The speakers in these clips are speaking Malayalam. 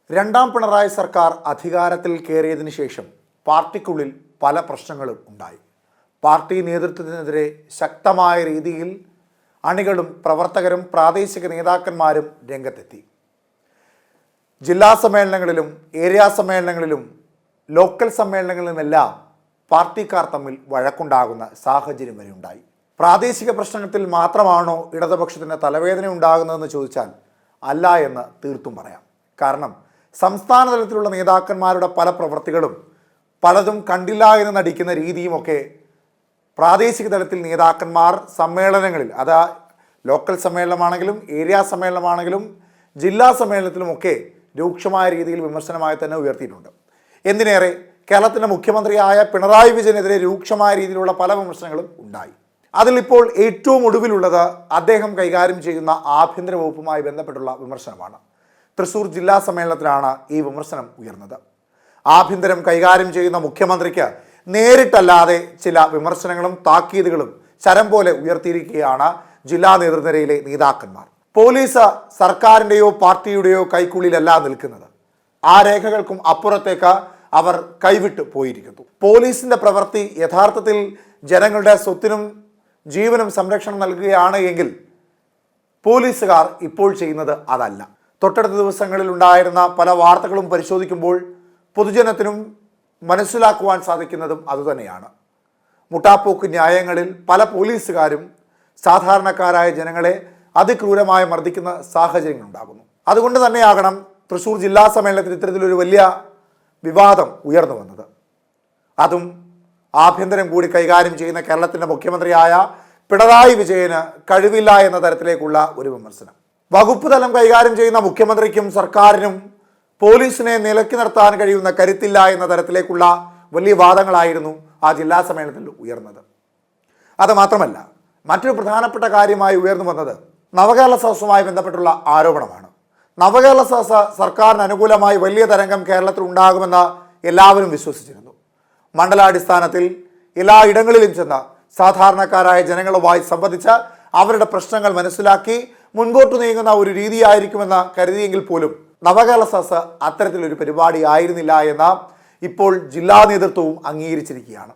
രണ്ടാം പിണറായി സർക്കാർ അധികാരത്തിൽ കയറിയതിനു ശേഷം പാർട്ടിക്കുള്ളിൽ പല പ്രശ്നങ്ങളും ഉണ്ടായി. പാർട്ടി നേതൃത്വത്തിനെതിരെ ശക്തമായ രീതിയിൽ അണികളും പ്രവർത്തകരും പ്രാദേശിക നേതാക്കന്മാരും രംഗത്തെത്തി. ജില്ലാ സമ്മേളനങ്ങളിലും ഏരിയ സമ്മേളനങ്ങളിലും ലോക്കൽ സമ്മേളനങ്ങളിലുമെല്ലാം പാർട്ടിക്കാർ തമ്മിൽ വഴക്കുണ്ടാകുന്ന സാഹചര്യം വരെ ഉണ്ടായി. പ്രാദേശിക പ്രശ്നത്തിൽ മാത്രമാണോ ഇടതുപക്ഷത്തിന് തലവേദന ഉണ്ടാകുന്നതെന്ന് ചോദിച്ചാൽ അല്ല എന്ന് തീർത്തും പറയാം. കാരണം സംസ്ഥാന തലത്തിലുള്ള നേതാക്കന്മാരുടെ പല പ്രവൃത്തികളും പലതും കണ്ടില്ല എന്ന് നടിക്കുന്ന രീതിയുമൊക്കെ പ്രാദേശിക തലത്തിൽ നേതാക്കന്മാർ സമ്മേളനങ്ങളിൽ, അത് ലോക്കൽ സമ്മേളനമാണെങ്കിലും ഏരിയ സമ്മേളനമാണെങ്കിലും ജില്ലാ സമ്മേളനത്തിലുമൊക്കെ രൂക്ഷമായ രീതിയിൽ വിമർശനമായി തന്നെ ഉയർത്തിയിട്ടുണ്ട്. എന്തിനേറെ കേരളത്തിൻ്റെ മുഖ്യമന്ത്രിയായ പിണറായി വിജയനെതിരെ രൂക്ഷമായ രീതിയിലുള്ള പല വിമർശനങ്ങളും ഉണ്ടായി. അതിലിപ്പോൾ ഏറ്റവും ഒടുവിലുള്ളത് അദ്ദേഹം കൈകാര്യം ചെയ്യുന്ന ആഭ്യന്തര വകുപ്പുമായി ബന്ധപ്പെട്ടുള്ള വിമർശനമാണ്. തൃശ്ശൂർ ജില്ലാ സമ്മേളനത്തിലാണ് ഈ വിമർശനം ഉയർന്നത്. ആഭ്യന്തരം കൈകാര്യം ചെയ്യുന്ന മുഖ്യമന്ത്രിക്ക് നേരിട്ടല്ലാതെ ചില വിമർശനങ്ങളും താക്കീതുകളും ശരം പോലെ ഉയർത്തിയിരിക്കുകയാണ് ജില്ലാ നേതൃനിരയിലെ നേതാക്കന്മാർ. പോലീസ് സർക്കാരിൻ്റെയോ പാർട്ടിയുടെയോ കൈക്കുള്ളിലല്ല നിൽക്കുന്നത്. ആ രേഖകൾക്കും അപ്പുറത്തേക്ക് അവർ കൈവിട്ട് പോയിരിക്കുന്നു. പോലീസിന്റെ പ്രവൃത്തി യഥാർത്ഥത്തിൽ ജനങ്ങളുടെ സ്വത്തിനും ജീവനും സംരക്ഷണം നൽകുകയാണ് എങ്കിൽ പോലീസുകാർ ഇപ്പോൾ ചെയ്യുന്നത് അതല്ല. തൊട്ടടുത്ത ദിവസങ്ങളിൽ ഉണ്ടായിരുന്ന പല വാർത്തകളും പരിശോധിക്കുമ്പോൾ പൊതുജനത്തിനും മനസ്സിലാക്കുവാൻ സാധിക്കുന്നതും അതുതന്നെയാണ്. മുട്ടാപ്പോക്ക് ന്യായങ്ങളിൽ പല പോലീസുകാരും സാധാരണക്കാരായ ജനങ്ങളെ അതിക്രൂരമായി മർദ്ദിക്കുന്ന സാഹചര്യങ്ങൾ ഉണ്ടാകുന്നു. അതുകൊണ്ട് തന്നെയാകണം തൃശ്ശൂർ ജില്ലാ സമ്മേളനത്തിൽ ഇത്തരത്തിലൊരു വലിയ വിവാദം ഉയർന്നു വന്നത്. അതും ആഭ്യന്തരം കൂടി കൈകാര്യം ചെയ്യുന്ന കേരളത്തിൻ്റെ മുഖ്യമന്ത്രിയായ പിണറായി വിജയന് കഴിവില്ല എന്ന തരത്തിലേക്കുള്ള ഒരു വിമർശനം. വകുപ്പ് തലം കൈകാര്യം ചെയ്യുന്ന മുഖ്യമന്ത്രിക്കും സർക്കാരിനും പോലീസിനെ നിലയ്ക്ക് നിർത്താൻ കഴിയുന്ന കരുത്തില്ല എന്ന തരത്തിലേക്കുള്ള വലിയ വാദങ്ങളായിരുന്നു ആ ജില്ലാ സമ്മേളനത്തിൽ ഉയർന്നത്. അത് മാത്രമല്ല, മറ്റൊരു പ്രധാനപ്പെട്ട കാര്യമായി ഉയർന്നു വന്നത് നവകേരള സദസ്സുമായി ബന്ധപ്പെട്ടുള്ള ആരോപണമാണ്. നവകേരള സദസ്സ് സർക്കാരിന് അനുകൂലമായി വലിയ തരംഗം കേരളത്തിൽ ഉണ്ടാകുമെന്ന് എല്ലാവരും വിശ്വസിച്ചിരുന്നു. മണ്ഡലാടിസ്ഥാനത്തിൽ എല്ലാ ഇടങ്ങളിലും ചെന്ന് സാധാരണക്കാരായ ജനങ്ങളുമായി സംവദിച്ച് അവരുടെ പ്രശ്നങ്ങൾ മനസ്സിലാക്കി മുൻപോട്ട് നീങ്ങുന്ന ഒരു രീതിയായിരിക്കുമെന്ന് കരുതിയെങ്കിൽ പോലും നവകേരള സദസ്സ് അത്തരത്തിലൊരു പരിപാടി ആയിരുന്നില്ല എന്ന് ഇപ്പോൾ ജില്ലാ നേതൃത്വവും അംഗീകരിച്ചിരിക്കുകയാണ്.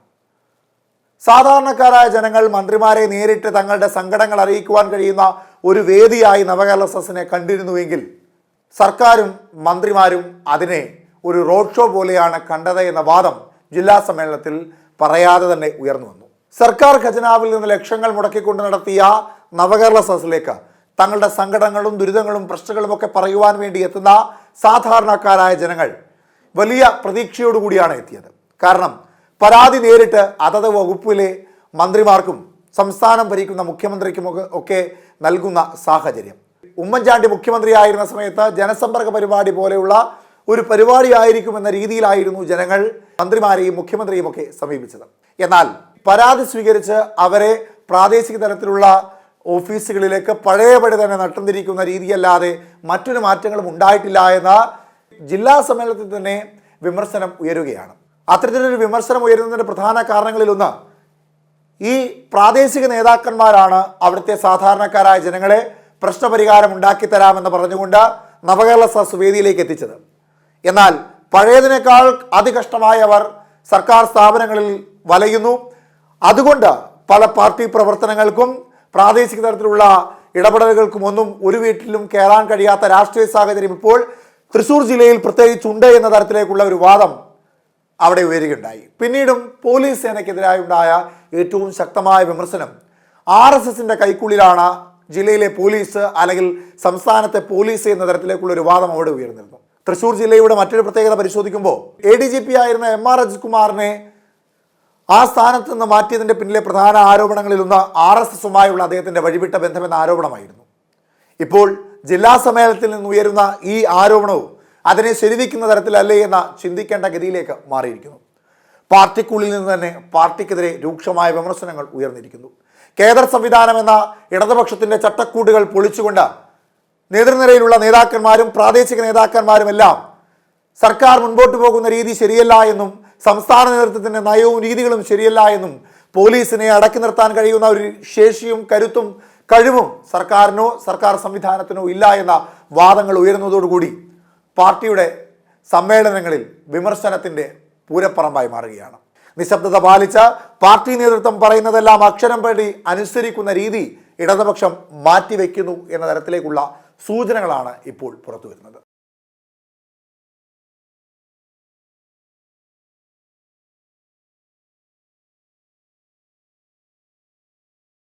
സാധാരണക്കാരായ ജനങ്ങൾ മന്ത്രിമാരെ നേരിട്ട് തങ്ങളുടെ സങ്കടങ്ങൾ അറിയിക്കുവാൻ കഴിയുന്ന ഒരു വേദിയായി നവകേരള സദസ്സിനെ കണ്ടിരുന്നുവെങ്കിൽ സർക്കാരും മന്ത്രിമാരും അതിനെ ഒരു റോഡ് ഷോ പോലെയാണ് കണ്ടത് എന്ന വാദം ജില്ലാ സമ്മേളനത്തിൽ പറയാതെ തന്നെ ഉയർന്നു വന്നു. സർക്കാർ ഖജനാവിൽ നിന്ന് ലക്ഷങ്ങൾ മുടക്കിക്കൊണ്ട് നടത്തിയ നവകേരള സദസ്സിലേക്ക് തങ്ങളുടെ സങ്കടങ്ങളും ദുരിതങ്ങളും പ്രശ്നങ്ങളും ഒക്കെ പറയുവാൻ വേണ്ടി എത്തുന്ന സാധാരണക്കാരായ ജനങ്ങൾ വലിയ പ്രതീക്ഷയോടുകൂടിയാണ് എത്തിയത്. കാരണം പരാതി നേരിട്ട് അതത് വകുപ്പിലെ മന്ത്രിമാർക്കും സംസ്ഥാനം ഭരിക്കുന്ന മുഖ്യമന്ത്രിക്കും ഒക്കെ നൽകുന്ന സാഹചര്യം. ഉമ്മൻചാണ്ടി മുഖ്യമന്ത്രിയായിരുന്ന സമയത്ത് ജനസമ്പർക്ക പരിപാടി പോലെയുള്ള ഒരു പരിപാടി ആയിരിക്കുമെന്ന രീതിയിലായിരുന്നു ജനങ്ങൾ മന്ത്രിമാരെയും മുഖ്യമന്ത്രിയും ഒക്കെ സമീപിച്ചത്. എന്നാൽ പരാതി സ്വീകരിച്ച് അവരെ പ്രാദേശിക തലത്തിലുള്ള ഓഫീസുകളിലേക്ക് പഴയപടി തന്നെ നട്ടുതിരിക്കുന്ന രീതിയല്ലാതെ മറ്റൊരു മാറ്റങ്ങളും ഉണ്ടായിട്ടില്ല എന്ന ജില്ലാ സമ്മേളനത്തിൽ തന്നെ വിമർശനം ഉയരുകയാണ്. അത്തരത്തിലൊരു വിമർശനം ഉയരുന്നതിൻ്റെ പ്രധാന കാരണങ്ങളിലൊന്ന് ഈ പ്രാദേശിക നേതാക്കന്മാരാണ് അവിടുത്തെ സാധാരണക്കാരായ ജനങ്ങളെ പ്രശ്നപരിഹാരം ഉണ്ടാക്കിത്തരാമെന്ന് പറഞ്ഞുകൊണ്ട് നവകേരള സദസ്സ് വേദിയിലേക്ക് എത്തിച്ചത്. എന്നാൽ പഴയതിനേക്കാൾ അതികഷ്ടമായി അവർ സർക്കാർ സ്ഥാപനങ്ങളിൽ വലയുന്നു. അതുകൊണ്ട് പല പാർട്ടി പ്രവർത്തനങ്ങൾക്കും പ്രാദേശിക തലത്തിലുള്ള ഇടപെടലുകൾക്കും ഒന്നും ഒരു വീട്ടിലും കയറാൻ കഴിയാത്ത രാഷ്ട്രീയ സാഹചര്യം ഇപ്പോൾ തൃശ്ശൂർ ജില്ലയിൽ പ്രത്യേകിച്ചുണ്ട് എന്ന തരത്തിലേക്കുള്ള ഒരു വാദം അവിടെ ഉയരുകയുണ്ടായി. പിന്നീടും പോലീസ് സേനയ്ക്കെതിരായി ഉണ്ടായ ഏറ്റവും ശക്തമായ വിമർശനം RSSന്റെ കൈക്കുള്ളിലാണ് ജില്ലയിലെ പോലീസ് അല്ലെങ്കിൽ സംസ്ഥാനത്തെ പോലീസ് എന്ന തരത്തിലേക്കുള്ള ഒരു വാദം അവിടെ ഉയർന്നിരുന്നു. തൃശ്ശൂർ ജില്ലയുടെ മറ്റൊരു പ്രത്യേകത പരിശോധിക്കുമ്പോൾ ADGP ആയിരുന്ന MR അജിത്കുമാറിനെ ആ സ്ഥാനത്ത് നിന്ന് മാറ്റിയതിൻ്റെ പിന്നിലെ പ്രധാന ആരോപണങ്ങളിലൊന്ന് RSSുമായുള്ള അദ്ദേഹത്തിൻ്റെ വഴിവിട്ട ബന്ധമെന്ന ആരോപണമായിരുന്നു. ഇപ്പോൾ ജില്ലാ സമ്മേളനത്തിൽ നിന്ന് ഉയരുന്ന ഈ ആരോപണവും അതിനെ ശരിവയ്ക്കുന്ന തരത്തിലല്ലേ എന്ന ചിന്തിക്കേണ്ട ഗതിയിലേക്ക് മാറിയിരിക്കുന്നു. പാർട്ടിക്കുള്ളിൽ നിന്ന് തന്നെ പാർട്ടിക്കെതിരെ രൂക്ഷമായ വിമർശനങ്ങൾ ഉയർന്നിരിക്കുന്നു. കേഡർ സംവിധാനം എന്ന ഇടതുപക്ഷത്തിൻ്റെ ചട്ടക്കൂടുകൾ പൊളിച്ചുകൊണ്ട് നേതൃനിരയിലുള്ള നേതാക്കന്മാരും പ്രാദേശിക നേതാക്കന്മാരുമെല്ലാം സർക്കാർ മുൻപോട്ട് പോകുന്ന രീതി ശരിയല്ല എന്നും സംസ്ഥാന നേതൃത്വത്തിൻ്റെ നയവും രീതികളും ശരിയല്ല എന്നും പോലീസിനെ അടക്കി നിർത്താൻ കഴിയുന്ന ഒരു ശേഷിയും കരുത്തും കഴിവും സർക്കാരിനോ സർക്കാർ സംവിധാനത്തിനോ ഇല്ല എന്ന വാദങ്ങൾ ഉയരുന്നതോടുകൂടി പാർട്ടിയുടെ സമ്മേളനങ്ങളിൽ വിമർശനത്തിൻ്റെ പൂരപ്പറമ്പായി മാറുകയാണ്. നിശബ്ദത പാലിച്ച പാർട്ടി നേതൃത്വം പറയുന്നതെല്ലാം അക്ഷരം പടി അനുസരിക്കുന്ന രീതി ഇടതുപക്ഷം മാറ്റിവെക്കുന്നു എന്ന തരത്തിലേക്കുള്ള സൂചനകളാണ് ഇപ്പോൾ പുറത്തുവരുന്നത്.